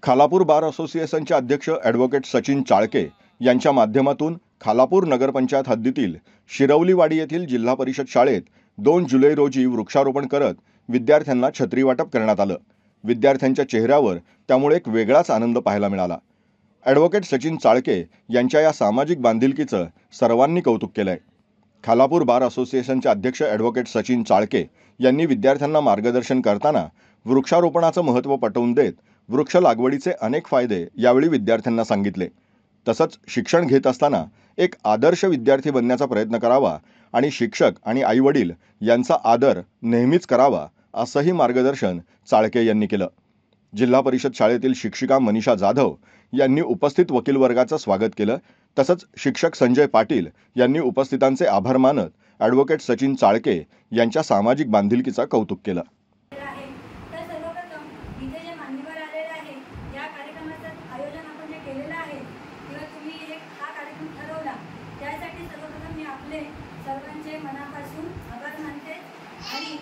खालापूर बार असोसिएशनचे अध्यक्ष ॲडव्होकेट सचिन चाळके यांच्या माध्यमातून खालापूर नगरपंचायत हद्दीतील शिरवलीवाडी येथील जिल्हा परिषद शाळेत 2 जुलै रोजी वृक्षारोपण करत विद्यार्थ्यांना छत्री वाटप करण्यात आलं। विद्यार्थ्यांच्या चेहऱ्यावर त्यामुळे एक वेगळाच आनंद पाहायला मिळाला। ॲडव्होकेट सचिन चाळके यांच्या या सामाजिक बांधिलकीचं सर्वांनी कौतुक केलंय। खालापूर बार असोसिएशनचे अध्यक्ष ॲडव्होकेट सचिन चाळके यांनी विद्यार्थ्यांना मार्गदर्शन करताना वृक्षारोपणाचं महत्त्व पटवून देत वृक्ष लागवडीचे अनेक फायदे यावेळी विद्यार्थ्यांना सांगितले। तसंच शिक्षण घेत असताना एक आदर्श विद्यार्थी बनण्याचा प्रयत्न करावा आणि शिक्षक आणि आईवडील यांचा आदर नेहमीच करावा असंही मार्गदर्शन चाळके यांनी केलं। जिल्हा परिषद शाळेतील शिक्षिका मनीषा जाधव यांनी उपस्थित वकील वर्गाचं स्वागत केलं। तसंच शिक्षक संजय पाटील यांनी उपस्थितांचे आभार मानत ॲडव्होकेट सचिन चाळके यांच्या सामाजिक बांधिलकीचं कौतुक केलं। सर्वांचे मनापासून आभार मानते आणि